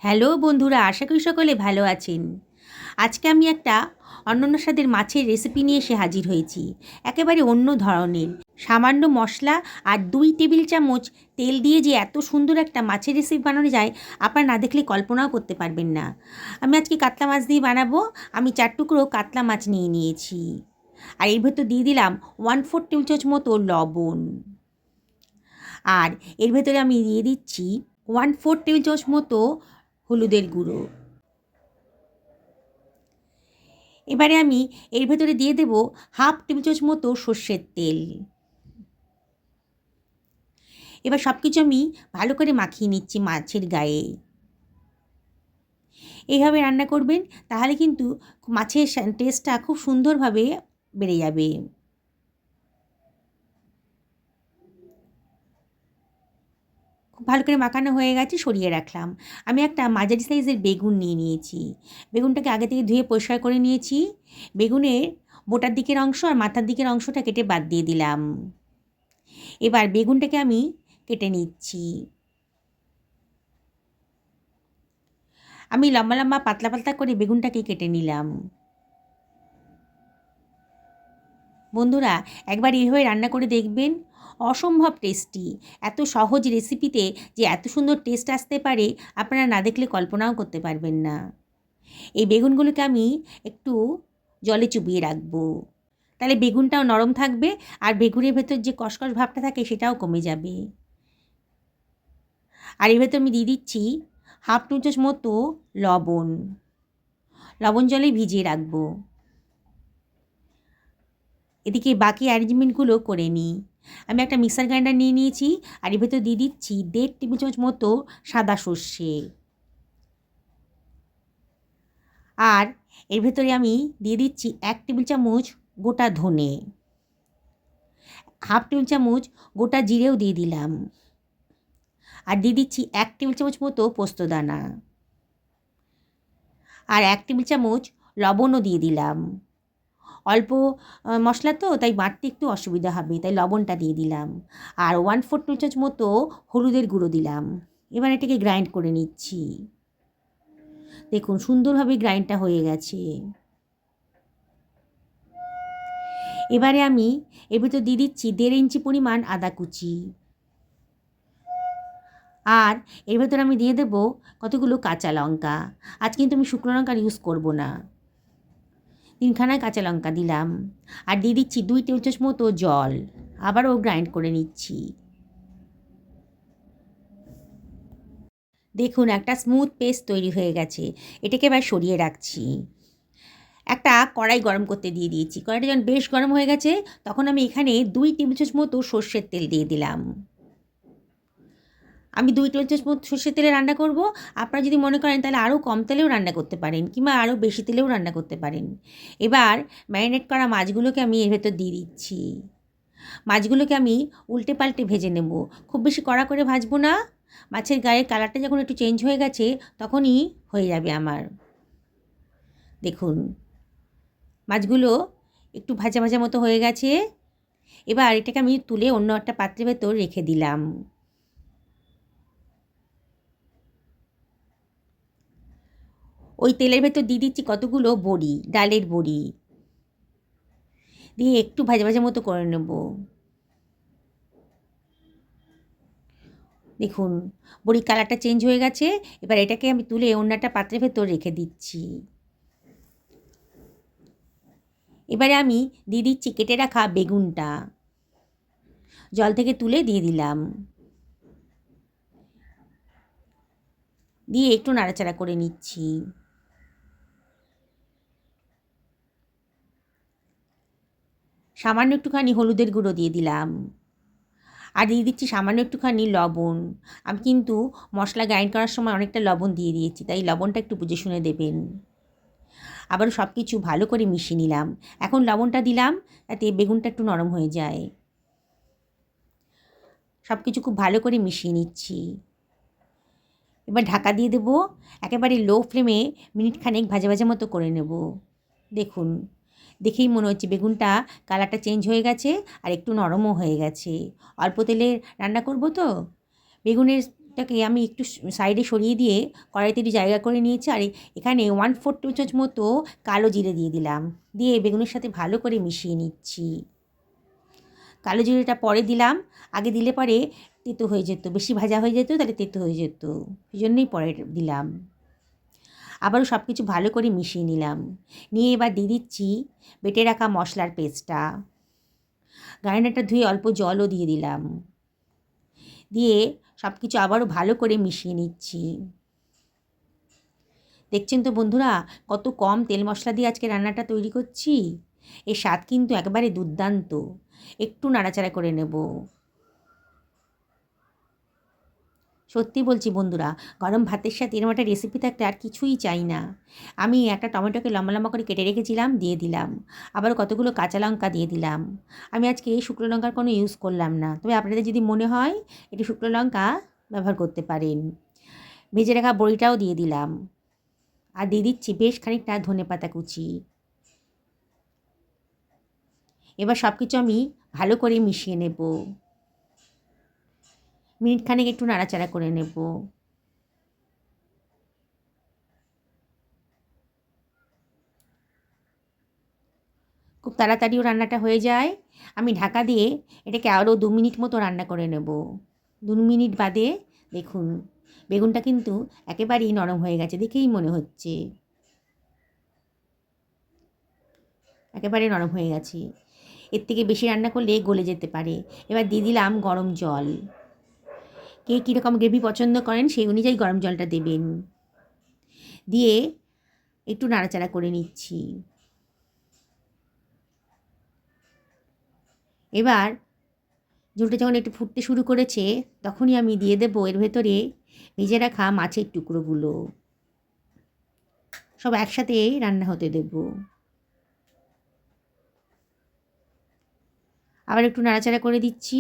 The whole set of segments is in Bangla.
হ্যালো বন্ধুরা, আশা করি সকলে ভালো আছেন। আজকে আমি একটা অনন্য স্বাদের মাছের রেসিপি নিয়ে এসে হাজির হয়েছি। একেবারে অন্য ধরনের। সামান্য মশলা আর 2 টেবিল চামচ তেল দিয়ে যে এত সুন্দর একটা মাছের রেসিপি বানানো যায়, আপনারা না দেখলে কল্পনাও করতে পারবেন না। আমি আজকে কাতলা মাছ দিয়ে বানাবো। আমি 4 টুকরো কাতলা মাছ নিয়ে নিয়েছি। আর এর ভেতর দিয়ে দিলাম 1/4 টেবিল চামচ মতো লবণ। আর এর ভেতরে আমি দিয়ে দিচ্ছি 1/4 টেবিল চামচ মতো হলুদের গুঁড়ো। এবারে আমি এর ভেতরে দিয়ে দেব 1/2 টেবিল চামচ মতো সর্ষের তেল। এবার সব কিছু আমি ভালো করে মাখিয়ে নিচ্ছি মাছের গায়ে। এইভাবে রান্না করবেন, তাহলে কিন্তু মাছের টেস্টটা খুব সুন্দরভাবে বেড়ে যাবে। খুব ভালো করে মাখানো হয়ে গেছে, সরিয়ে রাখলাম। আমি একটা মাঝারি সাইজের বেগুন নিয়ে নিয়েছি। বেগুনটাকে আগে থেকে ধুয়ে পরিষ্কার করে নিয়েছি। বেগুনের বোটার দিকের অংশ আর মাথার দিকের অংশটা কেটে বাদ দিয়ে দিলাম। এবার বেগুনটাকে আমি কেটে নিচ্ছি। আমি লম্বা লম্বা পাতলা পাতলা করে বেগুনটাকে কেটে নিলাম। বন্ধুরা, একবার এইভাবে রান্না করে দেখবেন, অসম্ভব টেস্টি। এত সহজ রেসিপিতে যে এত সুন্দর টেস্ট আসতে পারে, আপনারা না দেখলে কল্পনাও করতে পারবেন না। এই বেগুনগুলোকে আমি একটু জলে চুবিয়ে রাখবো, তাহলে বেগুনটাও নরম থাকবে আর বেগুনের ভেতর যে কষকষ ভাবটা থাকে সেটাও কমে যাবে। আর এর ভেতর আমি দিয়ে দিচ্ছি 1/2 টেবিল চামচ মতো লবণ। লবণ জলে ভিজিয়ে রাখবো। এদিকে বাকি অ্যারেঞ্জমেন্টগুলো করে নিই। আমি একটা মিক্সার গ্রাইন্ডার নিয়ে নিয়েছি। আর এর ভেতর দিয়ে দিচ্ছি 1.5 টেবিল চামচ মতো সাদা সর্ষে। আর এর ভেতরে আমি দিয়ে দিচ্ছি 1 টেবিল চামচ গোটা ধনে। 1/2 টেবিল চামচ গোটা জিরেও দিয়ে দিলাম। আর দিয়ে দিচ্ছি 1 টেবিল চামচ মতো পোস্তদানা। আর 1 টেবিল চামচ লবণও দিয়ে দিলাম। অল্প মশলা তো, তাই বাটতে একটু অসুবিধা হবে, তাই লবণটা দিয়ে দিলাম। আর 1/4 টেবিল চামচ মতো হলুদের গুঁড়ো দিলাম। এবার এটাকে গ্রাইন্ড করে নিচ্ছি। দেখুন সুন্দরভাবে গ্রাইন্ডটা হয়ে গেছে। এবারে আমি এর ভিতর দিয়ে দিচ্ছি 1.5 ইঞ্চি পরিমাণ আদা কুচি। আর এর ভেতর আমি দিয়ে দেবো কতগুলো কাঁচা লঙ্কা। আজ কিন্তু আমি শুকনো লঙ্কার ইউজ করব না। 3খানা কাঁচা লঙ্কা দিলাম। আর দিয়ে দিচ্ছি 2 টেবিল চামচ মতো জল। আবারও গ্রাইন্ড করে নিচ্ছি। দেখুন একটা স্মুথ পেস্ট তৈরি হয়ে গেছে। এটাকে এবার সরিয়ে রাখছি। একটা কড়াই গরম করতে দিয়ে দিয়েছি। কড়াইটা যখন বেশ গরম হয়ে গেছে, তখন আমি এখানে 2 টেবিল চামচ মতো সর্ষের তেল দিয়ে দিলাম। আমি 2 টেবিল চামচ মতো সর্ষের তেলে রান্না করব। আপনারা যদি মনে করেন তাহলে আরও কম তেলেও রান্না করতে পারেন, কিংবা আরও বেশি তেলেও রান্না করতে পারেন। এবার ম্যারিনেট করা মাছগুলোকে আমি এর ভেতর দিয়ে দিচ্ছি। মাছগুলোকে আমি উল্টে পাল্টে ভেজে নেব। খুব বেশি কড়া করে ভাজবো না। মাছের গায়ের কালারটা যখন একটু চেঞ্জ হয়ে গেছে, তখনই হয়ে যাবে আমার। দেখুন মাছগুলো একটু ভাজা ভাজা মতো হয়ে গেছে। এবার এটাকে আমি তুলে অন্য একটা পাত্রের ভেতর রেখে দিলাম। ওই তেলের ভেতর দিয়ে দিচ্ছি কতগুলো বড়ি, ডালের বড়ি দিয়ে একটু ভাজা ভাজা মতো করে নেব। দেখুন বড়ির কালারটা চেঞ্জ হয়ে গেছে। এবার এটাকে আমি তুলে অন্য একটা পাত্রের ভেতর রেখে দিচ্ছি। এবারে আমি দিয়ে দিচ্ছি কেটে রাখা বেগুনটা। জল থেকে তুলে দিয়ে দিলাম। দিয়ে একটু নাড়াচাড়া করে নিচ্ছি। সামান্য একটুখানি হলুদের গুঁড়ো দিয়ে দিলাম। আর দিয়ে দিচ্ছি সামান্য একটুখানি লবণ। আমি কিন্তু মশলা গ্রাইন্ড করার সময় অনেকটা লবণ দিয়ে দিয়েছি, তাই লবণটা একটু বুঝে শুনে দেবেন। আবারও সব কিছু ভালো করে মিশিয়ে নিলাম। এখন লবণটা দিলাম যাতে বেগুনটা একটু নরম হয়ে যায়। সব কিছু খুব ভালো করে মিশিয়ে নিচ্ছি। এবার ঢাকা দিয়ে দেবো। একেবারে লো ফ্লেমে মিনিট খানেক ভাজা ভাজা মতো করে নেব। দেখুন দেখেই মনে হচ্ছে বেগুনটা কালারটা চেঞ্জ হয়ে গেছে আর একটু নরমও হয়ে গেছে। অল্প তেলে রান্না করব তো, বেগুনের এটাকে আমি একটু সাইডে সরিয়ে দিয়ে কড়াইতে একটু জায়গা করে নিয়েছি। আর এখানে 1/4 টেবিল চামচ মতো কালো জিরে দিয়ে দিলাম, দিয়ে বেগুনের সাথে ভালো করে মিশিয়ে নিচ্ছি। কালো জিরেটা পরে দিলাম, আগে দিলে পরে তেতো হয়ে যেত, বেশি ভাজা হয়ে যেত, তাহলে তেতো হয়ে যেত, এই জন্যই পরে দিলাম। আবারও সব কিছু ভালো করে মিশিয়ে নিলাম, নিয়ে এবার দিয়ে দিচ্ছি বেটে রাখা মশলার পেস্টটা। গ্রাইন্ডারটা ধুয়ে অল্প জলও দিয়ে দিলাম, দিয়ে সব কিছু আবারও ভালো করে মিশিয়ে নিচ্ছি। দেখছেন তো বন্ধুরা, কত কম তেল মশলা দিয়ে আজকে রান্নাটা তৈরি করছি। এর স্বাদ কিন্তু একেবারে দুর্দান্ত। একটু নাড়াচাড়া করে নেব। সত্যি বলছি বন্ধুরা, গরম ভাতের সাথে এরকম একটা রেসিপি থাকলে আর কিছুই চাই না। আমি একটা টমেটোকে লম্বা লম্বা করে কেটে রেখেছিলাম, দিয়ে দিলাম। আবার কতগুলো কাঁচা লঙ্কা দিয়ে দিলাম। আমি আজকে শুকনো লঙ্কার কোনো ইউজ করলাম না, তবে আপনাদের যদি মনে হয় একটু শুকনো লঙ্কা ব্যবহার করতে পারেন। ভেজে রাখা বড়িটাও দিয়ে দিলাম, আর দিয়ে দিচ্ছি বেশ খানিকটা ধনেপাতা কুচি। এবার সব কিছু আমি ভালো করে মিশিয়ে নেব, মিনিটখানেক একটু নাড়াচাড়া করে নেব। খুব তাড়াতাড়িও রান্নাটা হয়ে যায়। আমি ঢাকা দিয়ে এটাকে আরও 2 মিনিট মতো রান্না করে নেব। 2 মিনিট বাদে দেখুন বেগুনটা কিন্তু একেবারেই নরম হয়ে গেছে, দেখেই মনে হচ্ছে একেবারে নরম হয়ে গেছে। এর থেকে বেশি রান্না করলে গলে যেতে পারে। এবার দিয়ে দিলাম গরম জল। কে কীরকম গ্রেভি পছন্দ করেন সেই অনুযায়ী গরম জলটা দেবেন, দিয়ে একটু নাড়াচাড়া করে নিচ্ছি। এবার ঝোলটা যখন একটু ফুটতে শুরু করেছে, তখনই আমি দিয়ে দেবো এর ভেতরে ভেজে রাখা মাছের টুকরোগুলো। সব একসাথে রান্না হতে দেব। আবার একটু নাড়াচাড়া করে দিচ্ছি।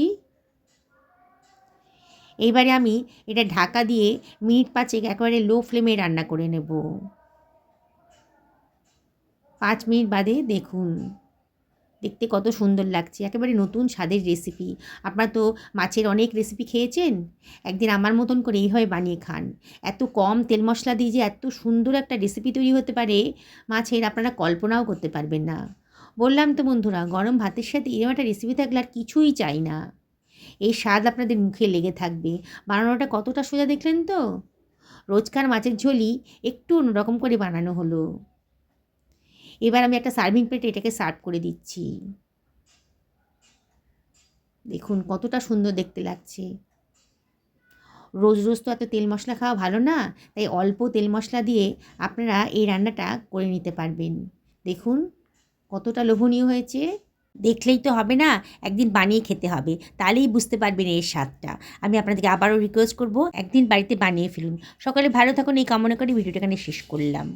এইবারে আমি এটা ঢাকা দিয়ে মিনিট 5 একেবারে লো ফ্লেমে রান্না করে নেব। 5 মিনিট বাদে দেখুন দেখতে কত সুন্দর লাগছে, একেবারে নতুন স্বাদের রেসিপি। আপনারা তো মাছের অনেক রেসিপি খেয়েছেন, একদিন আমার মতন করে এইভাবে বানিয়ে খান। এত কম তেল মশলা দিয়ে যে এত সুন্দর একটা রেসিপি তৈরি হতে পারে মাছের, আপনারা কল্পনাও করতে পারবেন না। বললাম তো বন্ধুরা, গরম ভাতের সাথে এরকম একটা রেসিপি থাকলে আর কিছুই চাই না। এই স্বাদ আপনাদের মুখে লেগে থাকবে। বানানোটা কতটা সোজা দেখলেন তো। রোজকার মাছের ঝোলই একটু অন্যরকম করে বানানো হলো। এবার আমি একটা সার্ভিং প্লেটে এটাকে সার্ভ করে দিচ্ছি। দেখুন কতটা সুন্দর দেখতে লাগছে। রোজ রোজ তো এত তেল মশলা খাওয়া ভালো না, তাই অল্প তেল মশলা দিয়ে আপনারা এই রান্নাটা করে নিতে পারবেন। দেখুন কতটা লোভনীয় হয়েছে। দেখলেই তো হবে না, একদিন বানিয়ে খেতে হবে, তাহলেই বুঝতে পারবেন এর স্বাদটা। আমি আপনাদেরকে আবারও রিকোয়েস্ট করব, একদিন বাড়িতে বানিয়ে ফেলুন। সকলে ভালো থাকুন এই কামনা করে ভিডিওটা এখানে শেষ করলাম।